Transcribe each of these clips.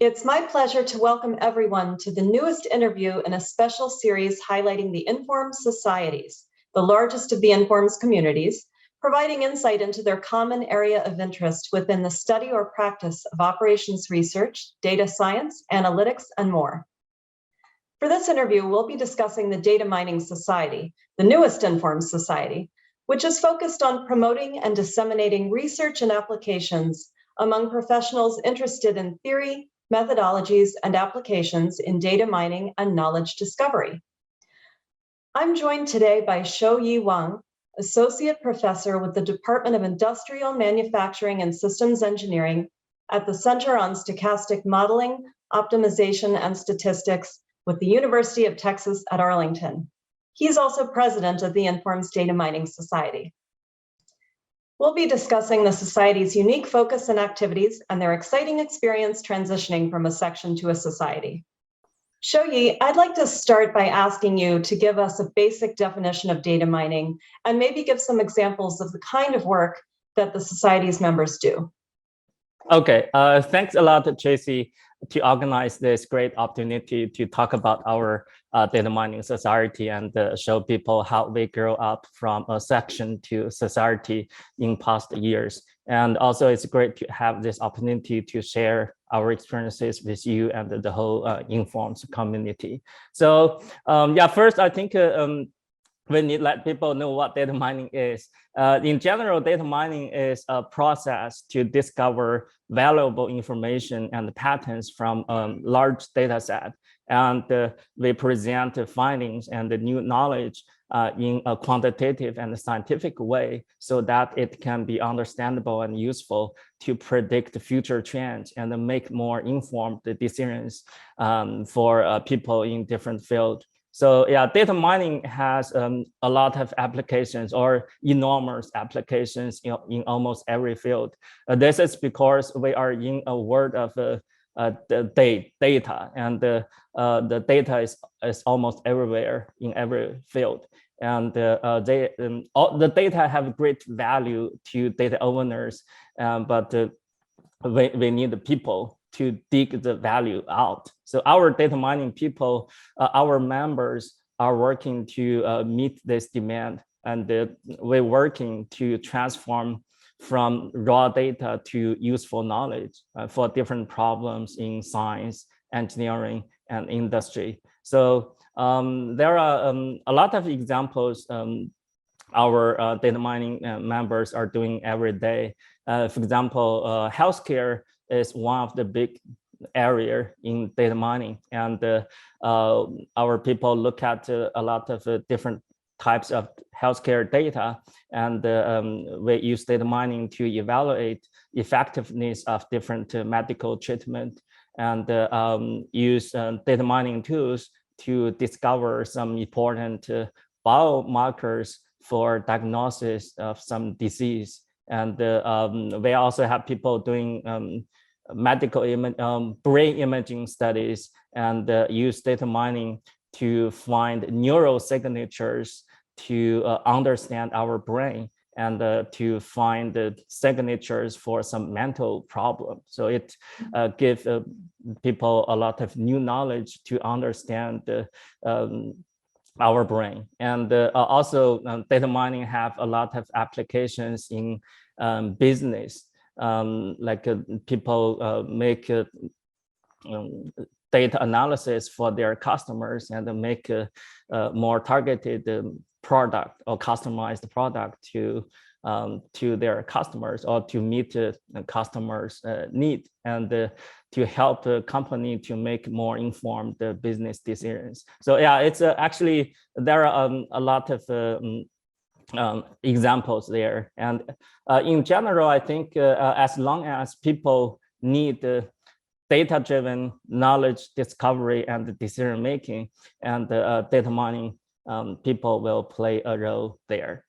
It's my pleasure to welcome everyone to the newest interview in a special series highlighting the informed societies, the largest of the informed communities, providing insight into their common area of interest within the study or practice of operations research, data science, analytics, and more. For this interview, we'll be discussing the Data Mining Society, the newest informed society, which is focused on promoting and disseminating research and applications among professionals interested in theory, methodologies, and applications in data mining and knowledge discovery. I'm joined today by Shouyi Wang, Associate Professor with the Department of Industrial Manufacturing and Systems Engineering at the Center on Stochastic Modeling, Optimization, and Statistics with the University of Texas at Arlington. He's also president of the Informed Data Mining Society. We'll be discussing the Society's unique focus and activities and their exciting experience transitioning from a section to a society. Shouyi, I'd like to start by asking you to give us a basic definition of data mining and maybe give some examples of the kind of work that the Society's members do. Okay, thanks a lot, Tracy, to organize this great opportunity to talk about our data mining society and show people how we grow up from a section to society in past years. And also it's great to have this opportunity to share our experiences with you and the whole informed community. So yeah, first I think we need to let people know what data mining is. In general, data mining is a process to discover valuable information and patterns from a large data set. And we present the findings and the new knowledge in a quantitative and scientific way so that it can be understandable and useful to predict future trends and make more informed decisions for people in different fields. So yeah, data mining has a lot of applications or enormous applications in almost every field. This is because we are in a world of the data, and the data is almost everywhere in every field. And all the data have great value to data owners, but we need the people to dig the value out. So our data mining people, our members are working to meet this demand, and we're working to transform from raw data to useful knowledge for different problems in science, engineering, and industry. So there are a lot of examples our data mining members are doing every day. For example, healthcare is one of the big area in data mining, and our people look at a lot of different types of healthcare data, and we use data mining to evaluate effectiveness of different medical treatment, and use data mining tools to discover some important biomarkers for diagnosis of some disease. And we also have people doing medical brain imaging studies, and use data mining to find neural signatures to understand our brain, and to find the signatures for some mental problem. So it gives people a lot of new knowledge to understand our brain. And also data mining have a lot of applications in business. Like people make data analysis for their customers and make more targeted product or customized product to their customers, or to meet the customers' need, and to help the company to make more informed business decisions. So yeah, it's actually there are a lot of examples there. And in general, I think as long as people need data-driven knowledge discovery and decision making, and data mining, people will play a role there.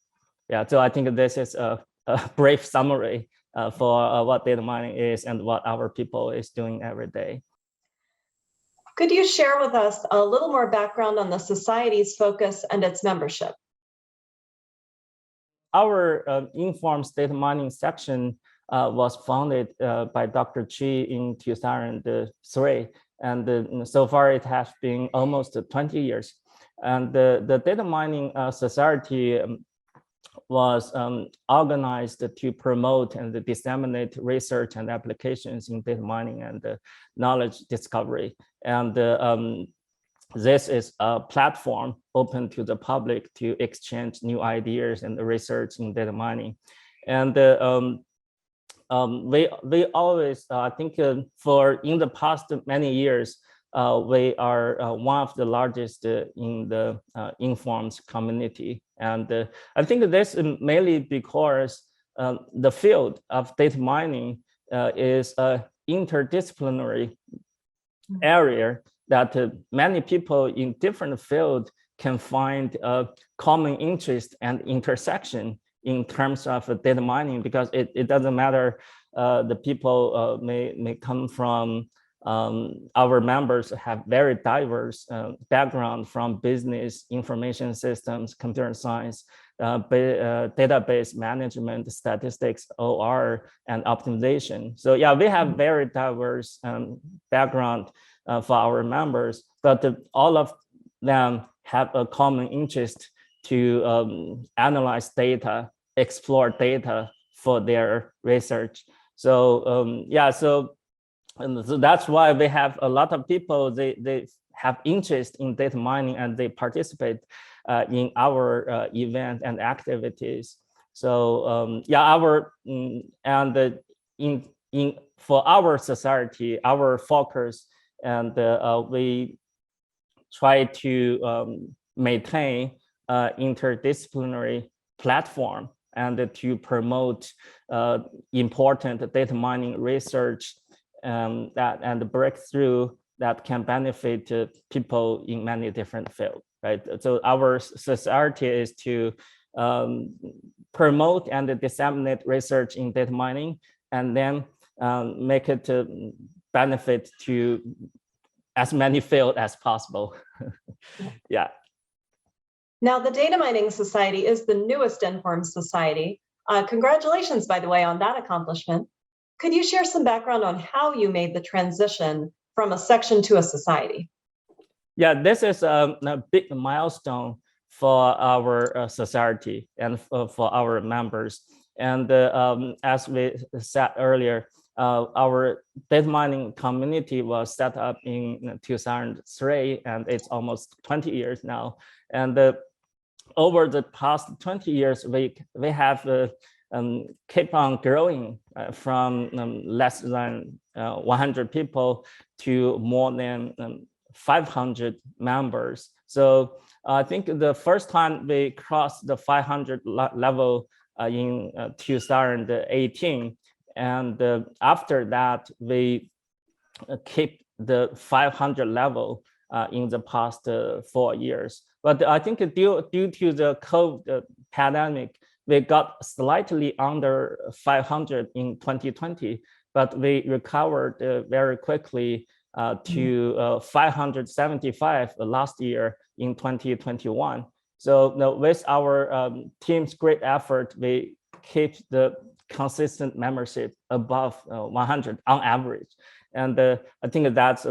Yeah, so I think this is a brief summary for what data mining is and what our people is doing every day. Could you share with us a little more background on the Society's focus and its membership? Our informed data mining section was founded by Dr. Chi in 2003. And so far it has been almost 20 years. And the data mining society was organized to promote and disseminate research and applications in data mining and knowledge discovery. And this is a platform open to the public to exchange new ideas and research in data mining. And we always, I think for in the past many years, we are one of the largest in the informs community. And I think this is mainly because the field of data mining is a interdisciplinary area that many people in different fields can find a common interest and intersection in terms of data mining, because it doesn't matter, the people may come from, our members have very diverse background from business, information systems, computer science, database management, statistics, OR, and optimization. So yeah, we have very diverse background for our members, but all of them have a common interest to analyze data, explore data for their research. So yeah, so that's why we have a lot of people, they have interest in data mining and they participate in our event and activities. So yeah, our and for our society, our focus, and we try to maintain interdisciplinary platform and to promote important data mining research and breakthrough that can benefit people in many different fields, right? So our society is to promote and disseminate research in data mining, and then make it benefit to as many fields as possible. Yeah. Now, the Data Mining Society is the newest Informed Society. Congratulations, by the way, on that accomplishment. Could you share some background on how you made the transition from a section to a society? Yeah, this is a big milestone for our society and for our members. And as we said earlier, our data mining community was set up in 2003, and it's almost 20 years now. And over the past 20 years, we have keep on growing from less than 100 people to more than 500 members. So I think the first time we crossed the 500 level in 2018, and after that we keep the 500 level in the past 4 years. But I think due to the COVID pandemic, we got slightly under 500 in 2020, but we recovered very quickly to 575 last year in 2021. So with our team's great effort, we keep the consistent membership above 100 on average. And I think that's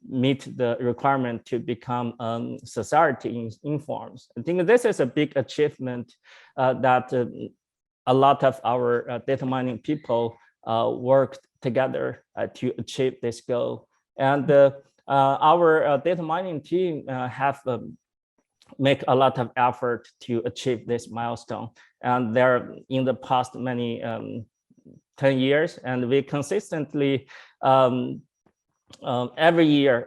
meet the requirement to become society informs. I think this is a big achievement that a lot of our data mining people worked together to achieve this goal. And our data mining team have make a lot of effort to achieve this milestone. And they're in the past many 10 years, and we consistently every year,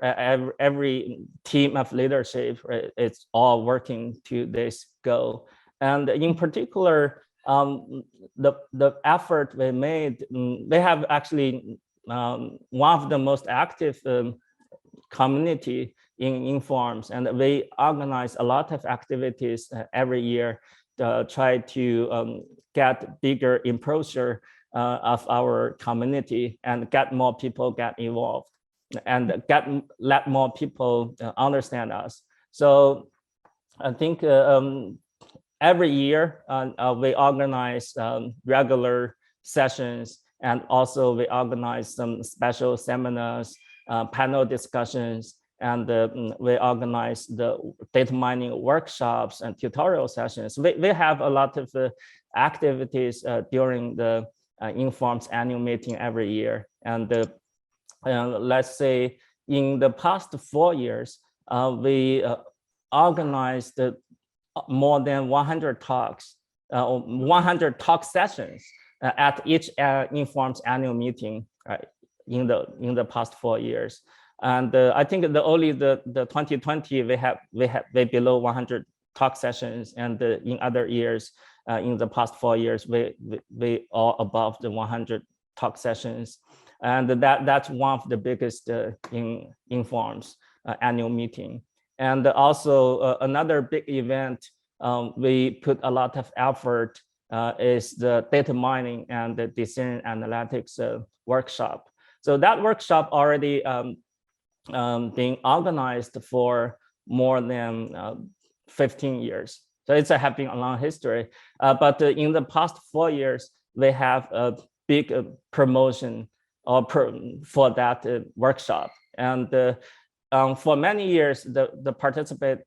every team of leadership, right, it's all working to this goal. And in particular, the effort we made, they have actually one of the most active community in Informs, and we organize a lot of activities every year to try to get bigger exposure of our community and get more people get involved and let more people understand us. So I think every year we organize regular sessions And also we organize some special seminars, panel discussions, and we organize the data mining workshops and tutorial sessions. We have a lot of activities during the Informs annual meeting every year. And let's say in the past 4 years, we organized more than 100 talks, 100 talk sessions at each Informs annual meeting in the past 4 years. And I think the 2020 we have way below 100 talk sessions, and in other years, in the past 4 years, we are above the 100 talk sessions, and that's one of the biggest in Informs annual meeting. And also another big event we put a lot of effort is the data mining and the decision analytics workshop. So that workshop already being organized for more than 15 years. So it's having a long history. But in the past 4 years, we have a big promotion for that workshop. And for many years, the participate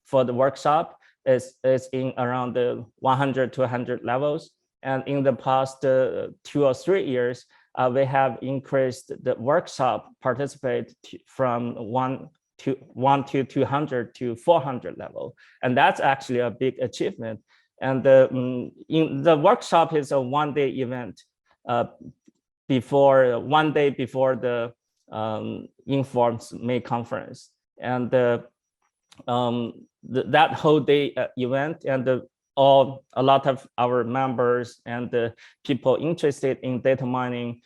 for the workshop is in around the 100 to 100 levels. And in the past 2 or 3 years, we have increased the workshop participate from 1 to 200 to 400 level. And that's actually a big achievement. And the workshop is a one-day event one day before the Informs May conference. And that whole day event, and a lot of our members and the people interested in data mining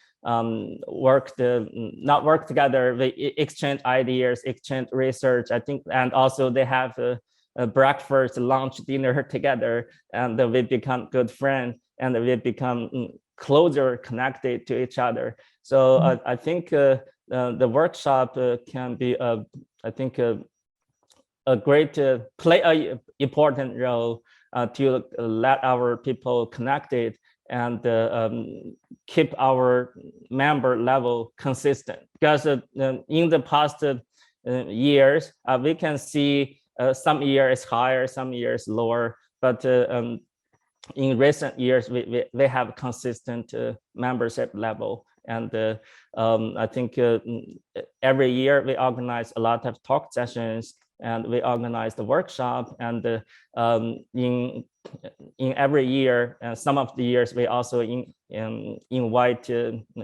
work together. They exchange ideas, exchange research, I think, and also they have a breakfast, lunch, dinner together, and we become good friends, and we become closer connected to each other. So I think the workshop can be, I think, a great play an important role to let our people connected and keep our member level consistent. Because in the past years, we can see some years higher, some years lower, but in recent years, we have consistent membership level. And I think every year we organize a lot of talk sessions, and we organize the workshop. And in every year, some of the years, we also invite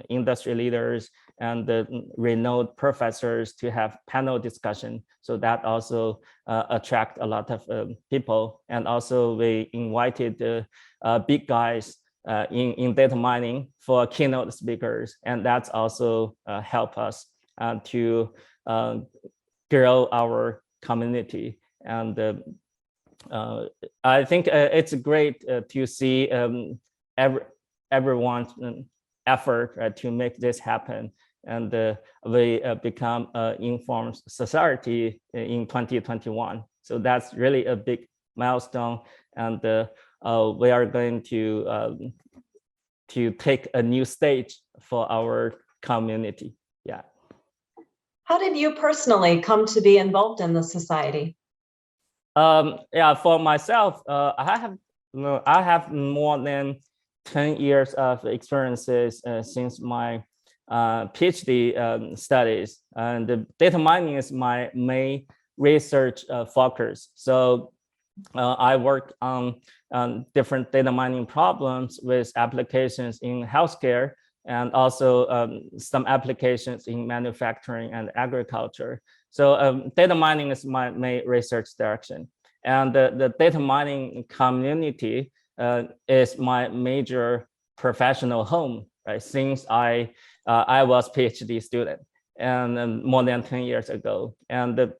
industry leaders and renowned professors to have panel discussion. So that also attract a lot of people. And also we invited big guys in data mining for keynote speakers. And that's also help us to grow our community. And I think it's great to see everyone's effort to make this happen. And we become an informed society in 2021. So that's really a big milestone. And we are going to take a new stage for our community. Yeah. How did you personally come to be involved in the society? Yeah, for myself, I have more than 10 years of experiences since my PhD studies, and the data mining is my main research focus. So I work on different data mining problems with applications in healthcare, and also some applications in manufacturing and agriculture. So data mining is my main research direction. And the data mining community is my major professional home, right? Since I was PhD student, and more than 10 years ago. And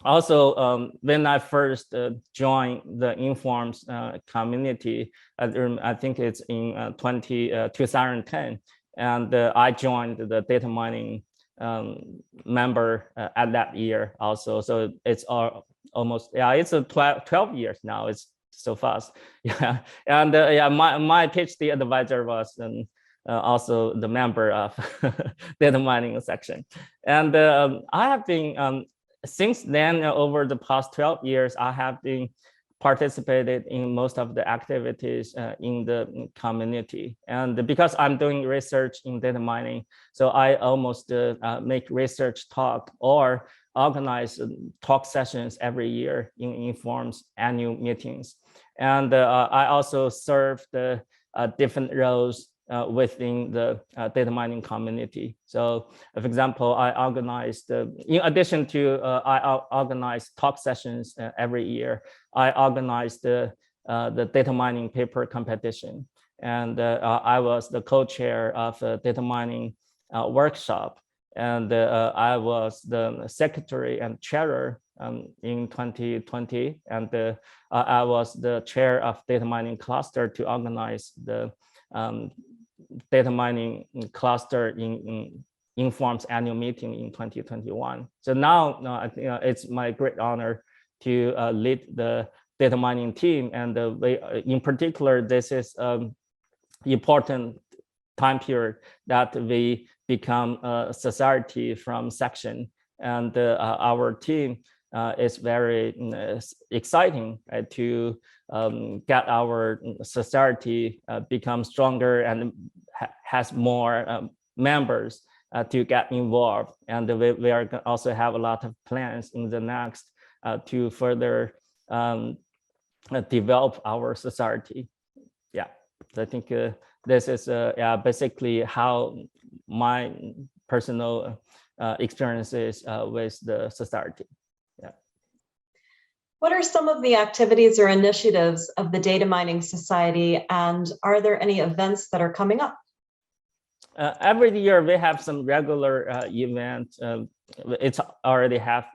also, when I first joined the Informs community, I think it's in 2010, and I joined the data mining member at that year also. So it's almost, yeah, it's 12 years now. It's so fast. Yeah. And yeah, my PhD advisor was also the member of data mining section. And I have been, since then, over the past 12 years, I have been participated in most of the activities in the community. And because I'm doing research in data mining, so I almost make research talk or organize talk sessions every year in Inform's annual meetings. And I also serve the different roles within the data mining community. So, for example, I organized, in addition to I organize talk sessions every year, I organized the data mining paper competition. And I was the co-chair of a data mining workshop. And I was the secretary and chair in 2020. And I was the chair of data mining cluster to organize the data mining cluster in Inform's annual meeting in 2021. So now I think it's my great honor to lead the data mining team. And in particular, this is important time period that we become a society from section. And our team is very exciting to get our society become stronger and has more members to get involved. And we are also have a lot of plans in the next to further develop our society. Yeah, so I think this is basically how my personal experiences with the society. Yeah. What are some of the activities or initiatives of the Data Mining Society, and are there any events that are coming up? Every year we have some regular events. It's already have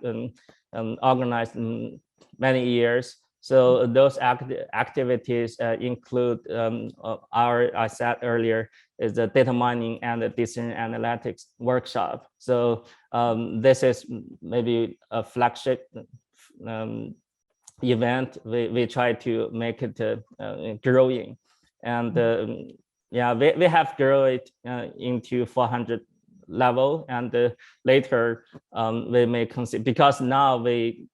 organized in many years. So those activities include I said earlier, is the data mining and the decision analytics workshop. So this is maybe a flagship event. We try to make it growing. And yeah, we have grown it into 400 level, and later we may consider, because now we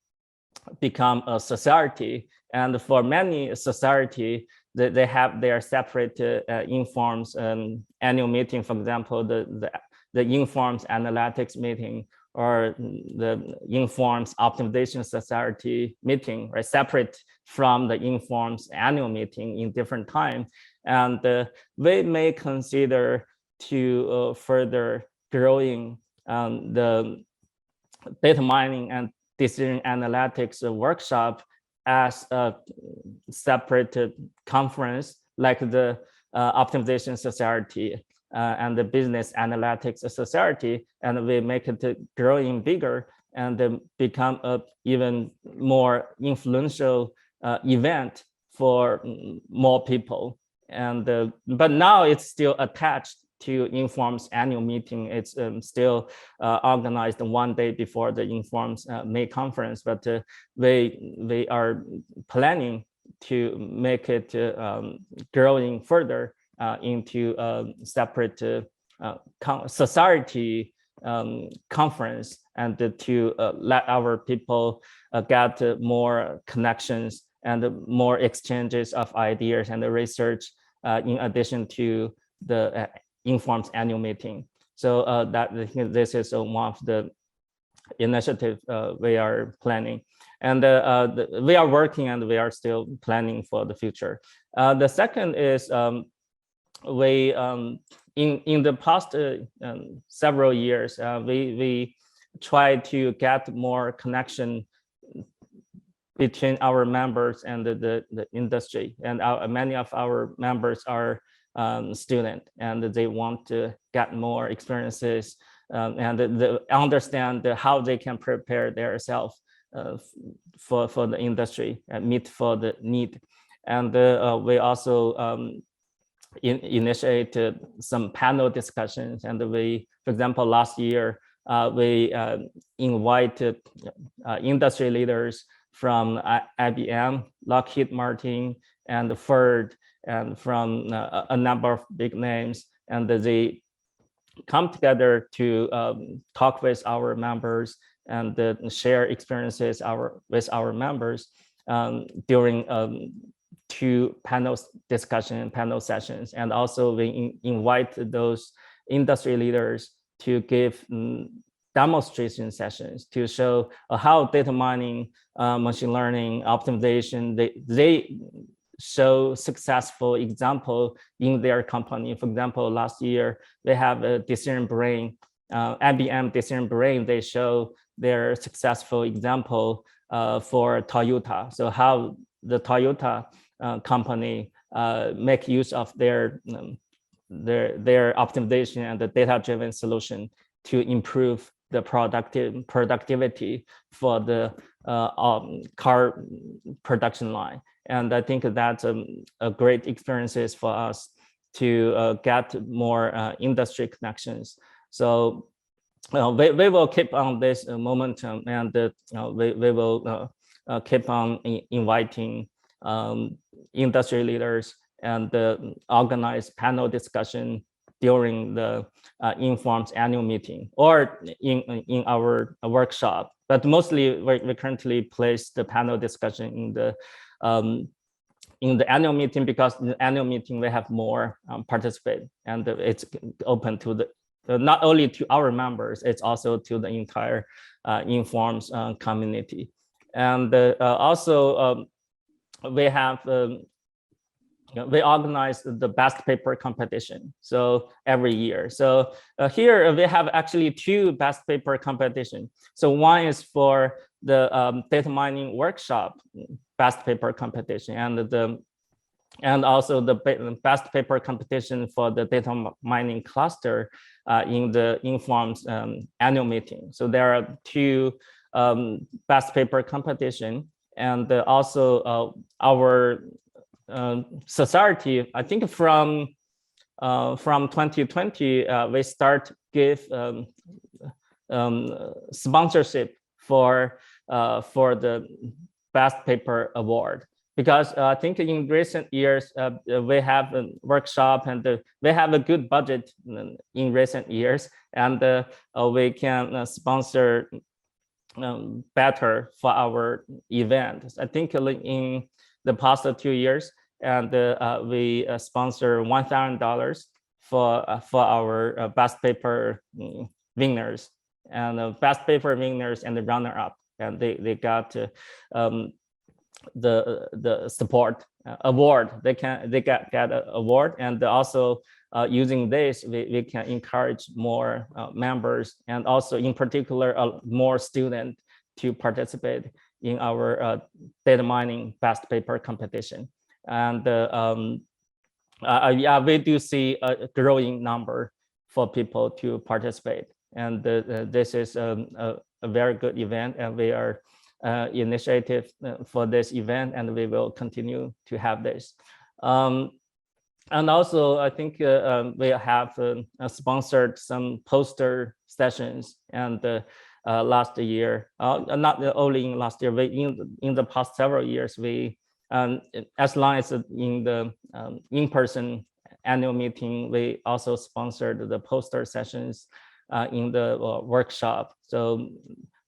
become a society, and for many society they have their separate Informs annual meeting. For example, the Informs analytics meeting, or the Informs optimization society meeting, right, separate from the Informs annual meeting in different time. And we may consider to further growing the data mining and decision analytics workshop as a separate conference, like the optimization society and the business analytics society, and we make it growing bigger and become a even more influential event for more people. And but now it's still attached to Inform's annual meeting. It's still organized one day before the Inform's May conference, but we are planning to make it growing further into a separate society conference, and to let our people get more connections and more exchanges of ideas and research in addition to the Inform's annual meeting. So this is one of the initiatives we are planning. And we are working, and we are still planning for the future. The second is we in the past several years, we try to get more connection between our members and the industry. And many of our members are students, and they want to get more experiences and understand how they can prepare themselves for the industry and meet for the need. And we also initiated some panel discussions, and we, for example, last year we invited industry leaders from IBM, Lockheed Martin, and Ford, and from a number of big names and they come together to talk with our members and share experiences with our members during 2 panel sessions. And also we invite those industry leaders to give demonstration sessions to show how data mining, machine learning, optimization, they show successful example in their company. For example, last year, they have a Decision Brain, IBM Decision Brain, they show their successful example for Toyota. So how the Toyota company make use of their optimization and the data-driven solution to improve the productivity for the car production line. And I think that's a great experiences for us to get more industry connections. So we will keep on this momentum, and we will keep on inviting industry leaders and organize panel discussion during the Informs annual meeting or in our workshop. But mostly we currently place the panel discussion in the annual meeting, because in the annual meeting we have more participate, and it's open to the not only to our members, it's also to the entire Informs community. And also we have we organize the best paper competition, so every year. So here we have actually 2 best paper competition. So one is for the data mining workshop best paper competition, and also the best paper competition for the data mining cluster in the Informs annual meeting. So there are 2 best paper competition, and also our society, I think from 2020, we start give sponsorship for the best paper award, because I think in recent years we have a workshop, and we have a good budget in recent years, and we can sponsor better for our event. I think in the past 2 years, and we sponsor $1,000 for our best paper winners, and best paper winners and the runner-up, and they got the support award. They get an award, and also using this we can encourage more members, and also in particular more students to participate in our data mining best paper competition. And yeah, we do see a growing number for people to participate, and this is a very good event, and we are initiative for this event, and we will continue to have this. And also, I think we have sponsored some poster sessions, and last year, not only in last year, in the past several years, we, as long as in the in-person annual meeting, we also sponsored the poster sessions in the workshop. So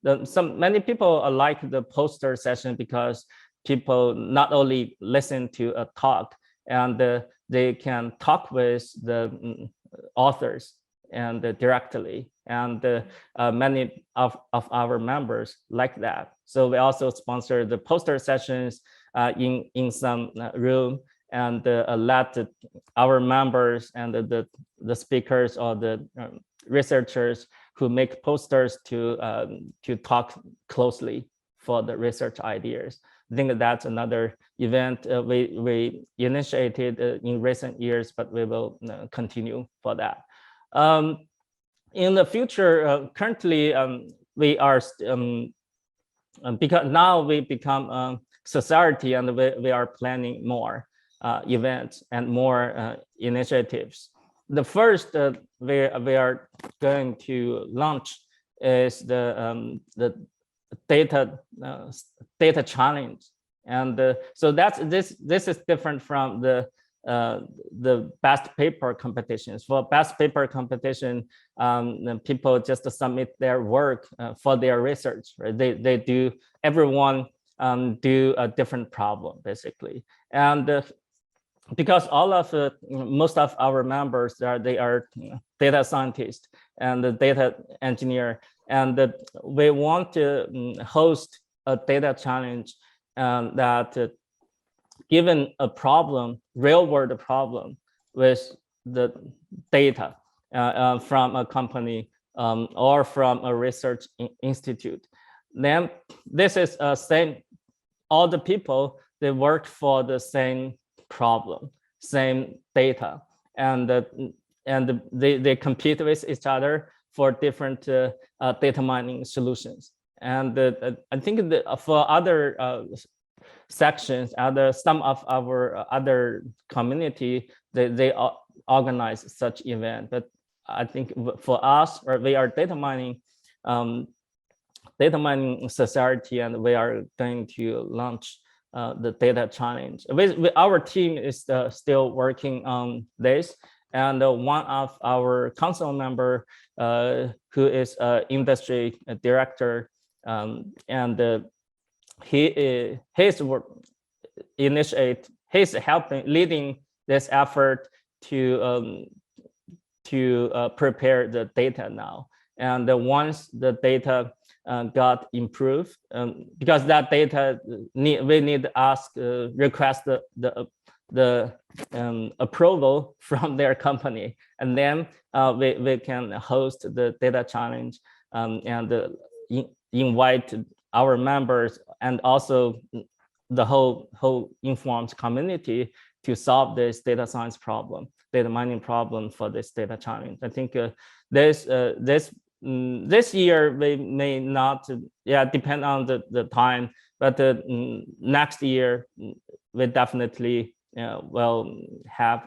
many people like the poster session, because people not only listen to a talk, and they can talk with the authors and directly, and many of our members like that. So we also sponsor the poster sessions in some room, and let our members and the speakers or the researchers who make posters to talk closely for the research ideas. I think that's another event we initiated in recent years, but we will continue for that. In the future, currently we are, because now we become a society, and we are planning more events and more initiatives. The first we are going to launch is the data challenge, and so this is different from the the best paper competitions. For best paper competition, people just submit their work for their research. Right? They do, everyone do a different problem basically, and because all of most of our members they are data scientists and the data engineer, and we want to host a data challenge that given a problem, real world problem with the data from a company or from a research institute, then this is same, all the people, they work for the same problem, same data, and they compete with each other for different data mining solutions. And I think that for other sections, some of our other community, they organize such event. But I think for us, we are data mining society, and we are going to launch the data challenge. Our team is still working on this, and one of our council member who is industry director, and he's helping leading this effort to prepare the data now. And once the data got improved, because that data we need to request the approval from their company, and then we can host the data challenge and invite our members and also the whole informed community to solve this data science problem, data mining problem for this data challenge. I think this year we may not, depend on the time, but next year we definitely will have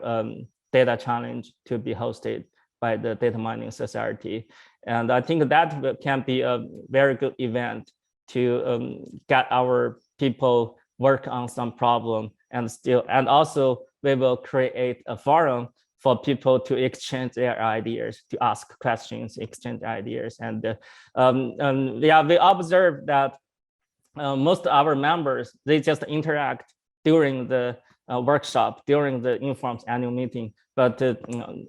data challenge to be hosted by the Data Mining Society. And I think that can be a very good event to get our people work on some problem, and also we will create a forum for people to exchange their ideas, to ask questions, exchange ideas. And we observed that most of our members, they just interact during the workshop, during the Informs annual meeting, but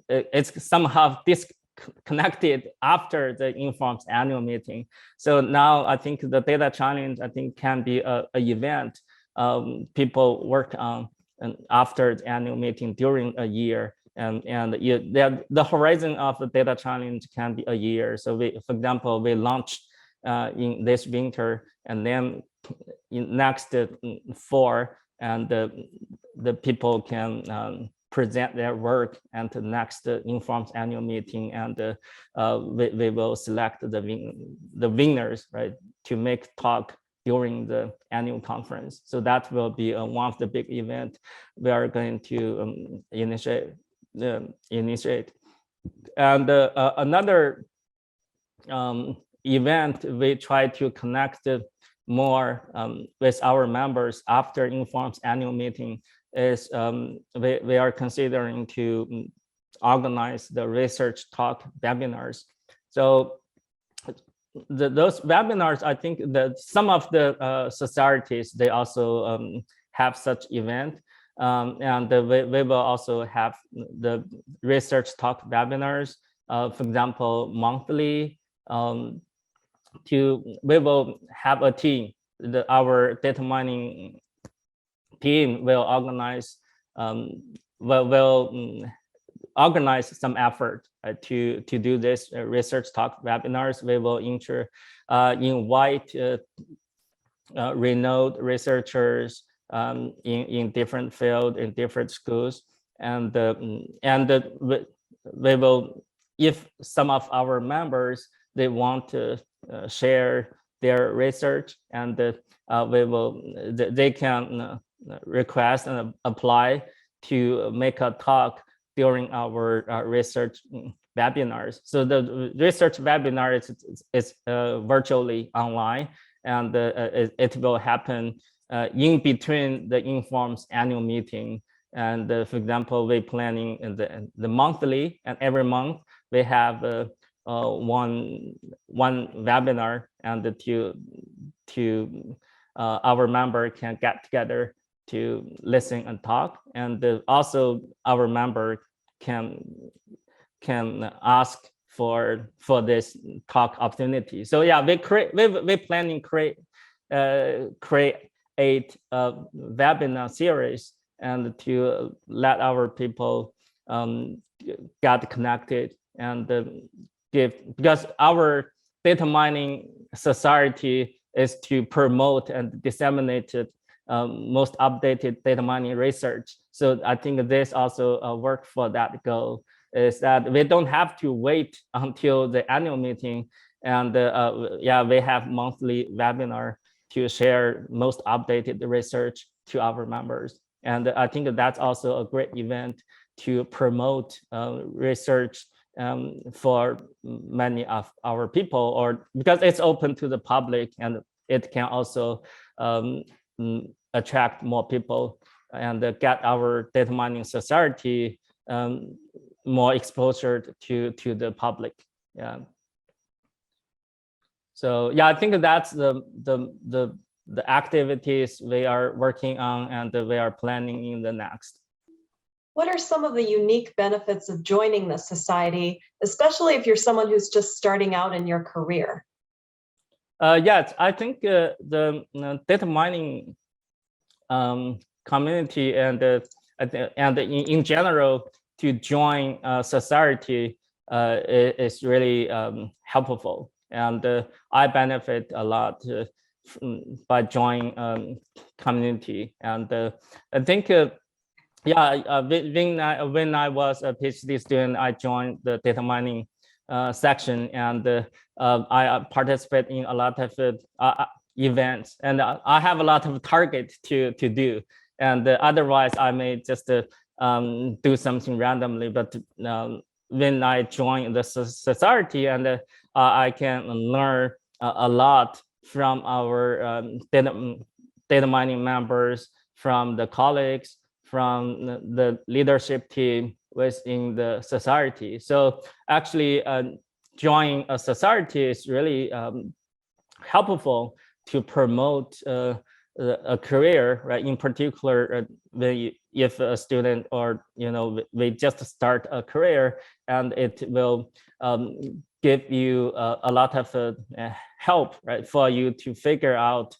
it's somehow disconnected after the Informs annual meeting. So now I think the data challenge, I think, can be a event people work on and after the annual meeting during a year. And the horizon of the data challenge can be a year. So for example, we launch in this winter, and then in next fall, and the people can present their work at the next Informs annual meeting, and we will select the winners, right, to make talk during the annual conference. So that will be one of the big events we are going to initiate. And another event we try to connect more with our members after Informs annual meeting is we are considering to organize the research talk webinars. So those webinars, I think that some of the societies, they also have such event. And we will also have the research talk webinars, for example, monthly. We will have a team. Our data mining team will organize organize some effort to do this research talk webinars. We will invite renowned researchers in different fields, in different schools, and we will, if some of our members, they want to share their research, and they can request and apply to make a talk during our research webinars. So the research webinar is virtually online, and it will happen in between the Informs annual meeting And for example, we planning in the monthly, and every month we have one webinar, and to our member can get together to listen and talk, and also our member can ask for this talk opportunity. So yeah, we planning create a webinar series, and to let our people get connected and give, because our data mining society is to promote and disseminate most updated data mining research. So I think this also work for that goal, is that we don't have to wait until the annual meeting, and yeah, we have monthly webinar to share most updated research to our members. And I think that's also a great event to promote research for many of our people, or because it's open to the public, and it can also attract more people and get our data mining society more exposure to the public. Yeah. So yeah, I think that's the activities we are working on and we are planning in the next. What are some of the unique benefits of joining the society, especially if you're someone who's just starting out in your career? Yes, I think the data mining community and in general, to join society is really helpful, and I benefit a lot by joining community. And I think yeah, when I was a PhD student, I joined the data mining section, and I participate in a lot of events, and I have a lot of target to do, and otherwise I may just do something randomly. But when I join the society, and I can learn a lot from our data mining members, from the colleagues, from the leadership team within the society. So actually joining a society is really helpful to promote a career, right? In particular, if a student, or we just start a career, and it will give you a lot of help, right, for you to figure out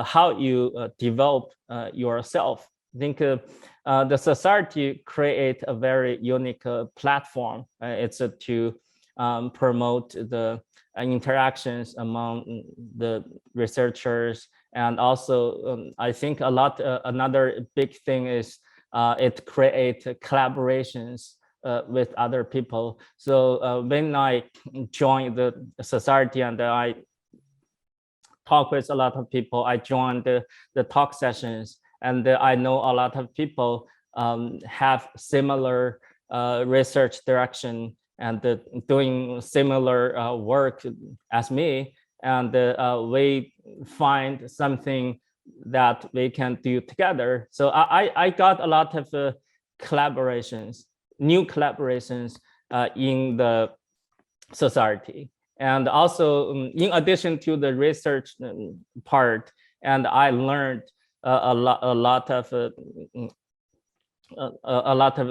how you develop yourself. I think the society create a very unique platform. It's to promote the interactions among the researchers, and also I think a lot another big thing is it creates collaborations with other people. So when I joined the society and I talk with a lot of people, I joined the talk sessions, and I know a lot of people have similar research direction and doing similar work as me, and we find something that we can do together. So I got a lot of collaborations, new collaborations in the society. And also, in addition to the research part, and I learned a lot of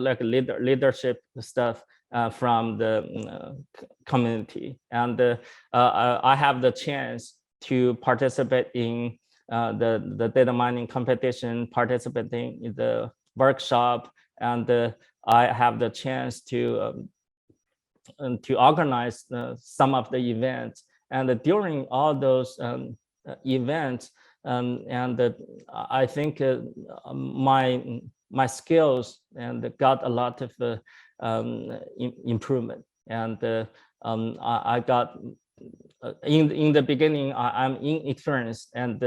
like leadership stuff from the community, and I have the chance to participate in the data mining competition, participating in the workshop, and I have the chance to organize some of the events. And during all those events, and I think my skills and got a lot of improvement. And I got in the beginning I'm inexperienced, and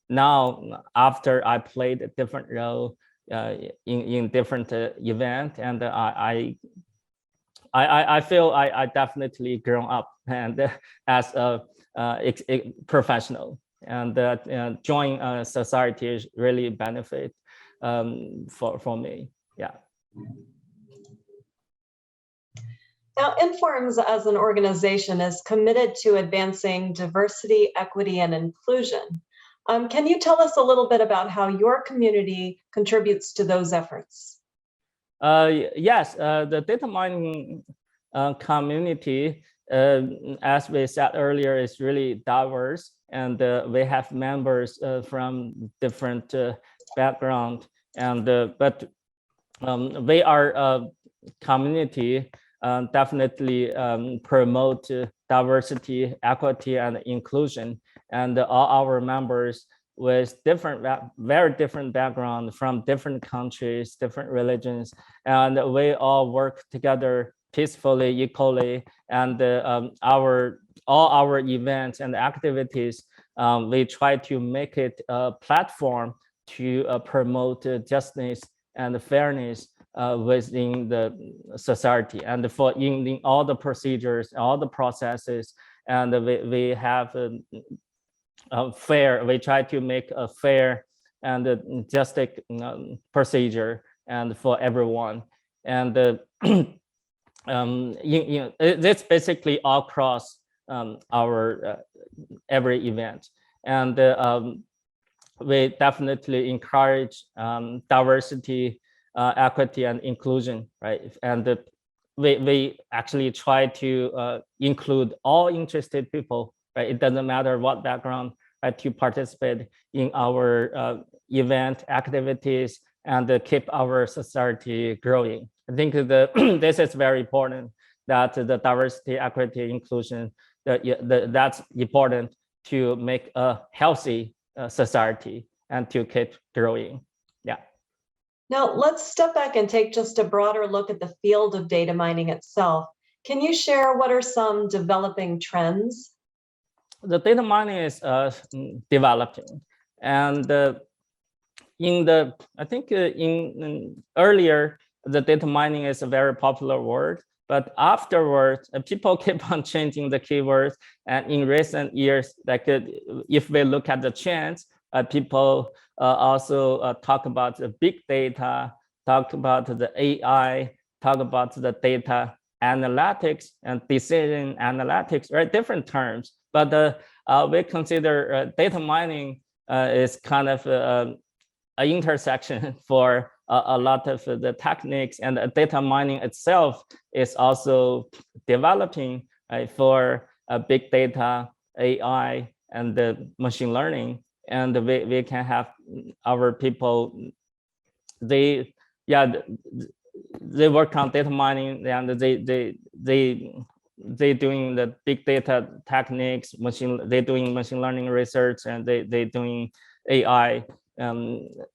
now after I played a different role in different event, and I feel I definitely grown up and as a professional, and join a society is really benefit for me. Yeah. Now, Informs as an organization is committed to advancing diversity, equity, and inclusion. Can you tell us a little bit about how your community contributes to those efforts? Yes, the data mining community, as we said earlier, is really diverse, and we have members from different background, and but we are a community definitely promote diversity, equity, and inclusion, and all our members with very different background from different countries, different religions, and we all work together peacefully, equally, and all our events and activities, we try to make it a platform to promote justice and fairness within the society, and for in all the procedures, all the processes, and we have fair. We try to make a fair and just procedure and for everyone, and it's basically all across our every event, and we definitely encourage diversity, equity, and inclusion, right? And we actually try to include all interested people, right? It doesn't matter what background, right, to participate in our event activities and keep our society growing. I think this is very important, that the diversity, equity, inclusion, that's important to make a healthy society and to keep growing. Yeah. Now, let's step back and take just a broader look at the field of data mining itself. Can you share what are some developing trends? The data mining is developing, and I think in earlier, the data mining is a very popular word, but afterwards, people keep on changing the keywords. And in recent years, like if we look at the trends, people also talk about the big data, talk about the AI, talk about the data analytics and decision analytics, right? Different terms, but we consider data mining is kind of an intersection for a lot of the techniques, and data mining itself is also developing for big data, AI, and the machine learning. And we can have our people, they work on data mining, and they doing the big data techniques, they doing machine learning research, and they doing AI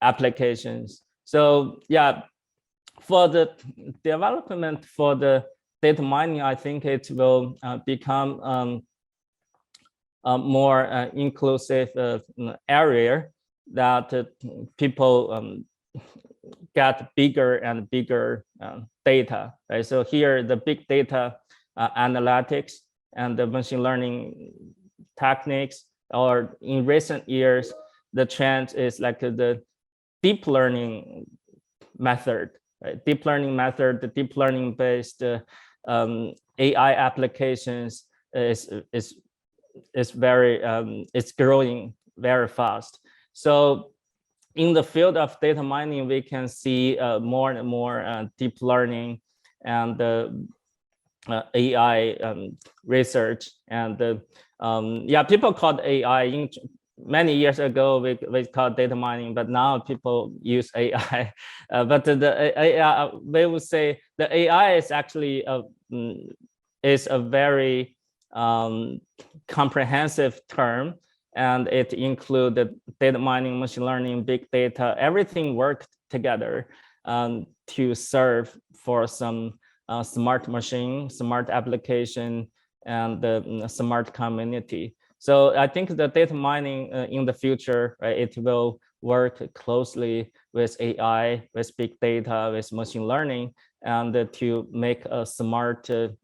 applications. So yeah, for the development for the data mining, I think it will become a more inclusive area that people get bigger and bigger data, right? So here, the big data analytics and the machine learning techniques, or in recent years, the trend is like the deep learning method, right? Deep learning method, the deep learning based AI applications is very it's growing very fast. So in the field of data mining, we can see more and more deep learning and AI research, and people called AI many years ago, we called data mining, but now people use AI. But the AI, we would say the AI is actually is a very comprehensive term, and it includes data mining, machine learning, big data, everything worked together to serve for some smart machine, smart application, and the smart community. So I think the data mining in the future, right, it will work closely with AI, with big data, with machine learning, and to make a smart, to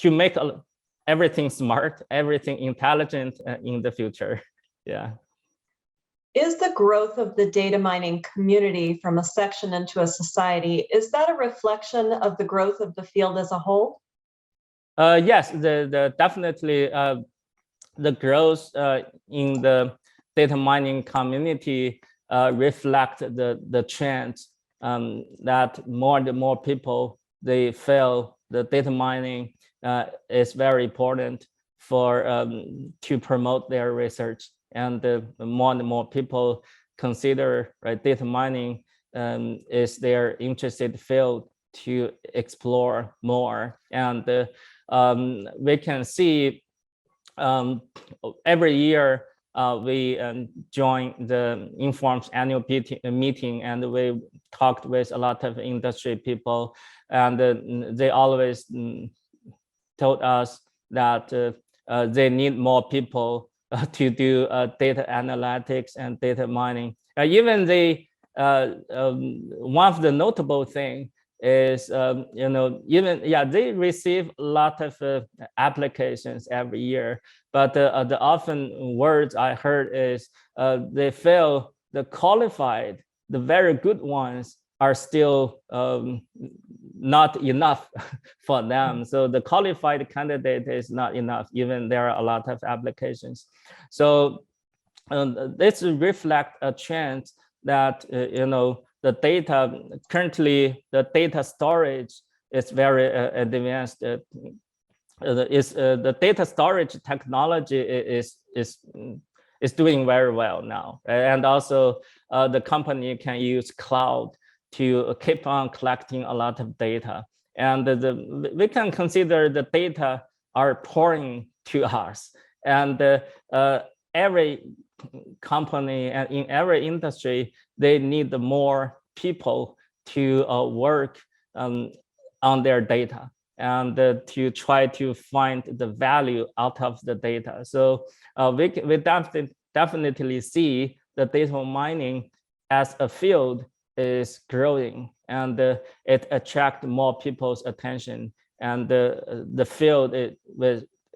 make everything smart, everything intelligent in the future. Yeah. Is the growth of the data mining community from a section into a society, is that a reflection of the growth of the field as a whole? Yes, definitely the growth in the data mining community reflect the trends that more and more people, they feel the data mining is very important for to promote their research, and more and more people consider, right, data mining is their interested field to explore more. And we can see every year we join the Informs annual meeting, and we talked with a lot of industry people, and they always told us that they need more people to do data analytics and data mining. Even one of the notable thing is, they receive a lot of applications every year, but the often words I heard is they feel the qualified, the very good ones are still not enough for them. So the qualified candidate is not enough, even there are a lot of applications. So this reflects a trend that, the data, currently the data storage is very advanced. The data storage technology is doing very well now. And also the company can use cloud to keep on collecting a lot of data. And we can consider the data are pouring to us. And every company and in every industry, they need more people to work on their data, and to try to find the value out of the data. So we definitely see the data mining as a field is growing, and it attracts more people's attention, and the field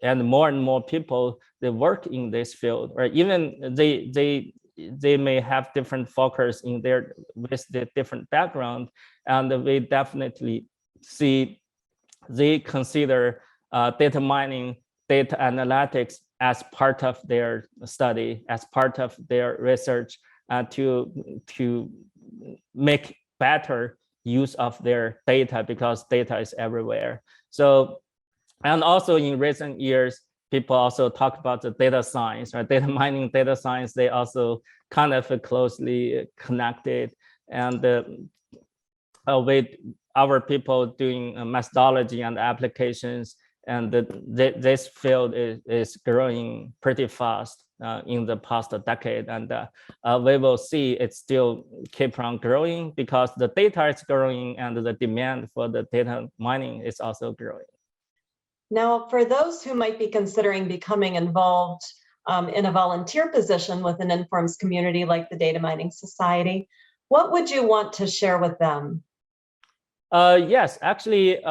and more people, they work in this field, or even they may have different focus in their with the different background, and we definitely see they consider data mining, data analytics as part of their study, as part of their research, to make better use of their data, because data is everywhere. So, and also in recent years, people also talk about the data science, right? Data mining, data science, they also kind of closely connected. And with our people doing methodology and applications, and this field is growing pretty fast in the past decade, and we will see it still keep on growing, because the data is growing and the demand for the data mining is also growing. Now, for those who might be considering becoming involved in a volunteer position with an Informs community like the Data Mining Society, what would you want to share with them? Yes, actually,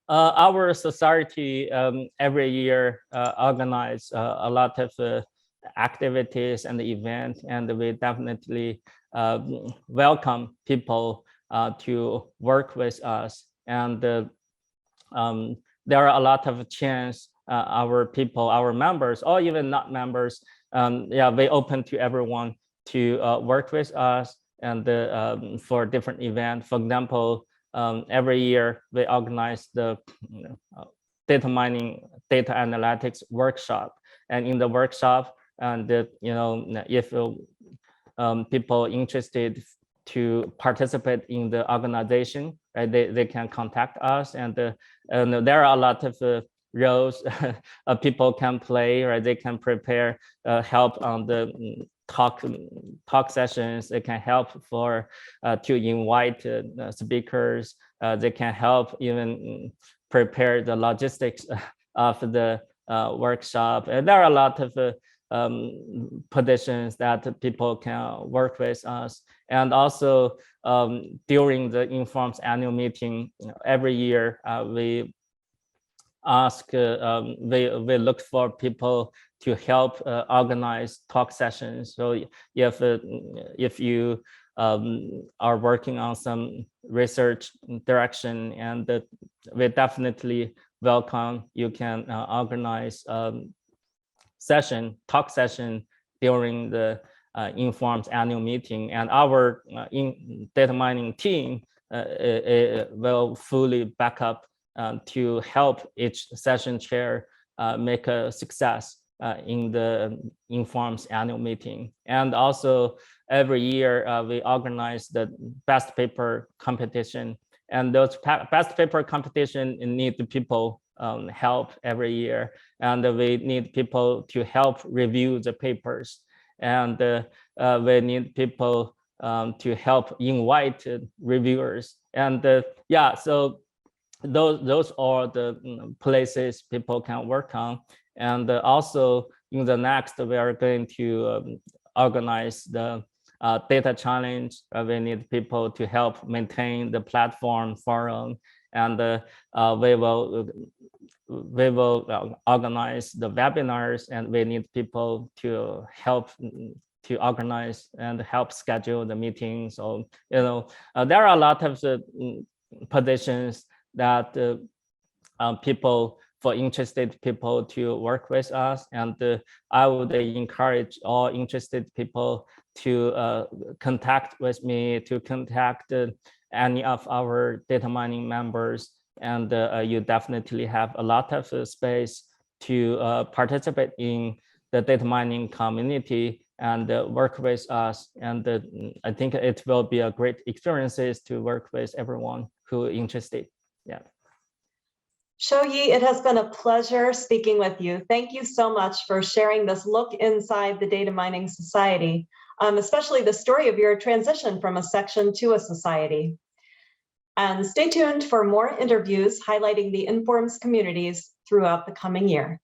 our society every year organize a lot of activities and events, and we definitely welcome people to work with us. And there are a lot of chance our people, our members, or even not members, we open to everyone to work with us, and for different events. For example, every year we organize the data mining, data analytics workshop, and in the workshop, and if people interested to participate in the organization, right, they can contact us, and there are a lot of roles people can play, right? They can prepare, help on the talk sessions. They can help for to invite speakers. They can help even prepare the logistics of the workshop. And there are a lot of positions that people can work with us. And also during the Informs annual meeting, every year we ask, we look for people to help organize talk sessions. So if you are working on some research direction, and we definitely welcome, you can organize talk session during the Informs annual meeting, and our data mining team will fully back up to help each session chair make a success in the Informs annual meeting. And also every year we organize the best paper competition, and those best paper competition need people help every year, and we need people to help review the papers, and we need people to help invite reviewers, and yeah, so those are the places people can work on. And also in the next, we are going to organize the data challenge. We need people to help maintain the platform forum, and we will organize the webinars, and we need people to help to organize and help schedule the meetings. So there are a lot of positions that for interested people to work with us, and I would encourage all interested people to contact with me, to contact any of our data mining members, and you definitely have a lot of space to participate in the data mining community and work with us. And I think it will be a great experiences to work with everyone who is interested. Yeah. Shouyi, it has been a pleasure speaking with you. Thank you so much for sharing this look inside the Data Mining Society, especially the story of your transition from a section to a society. And stay tuned for more interviews highlighting the Informs communities throughout the coming year.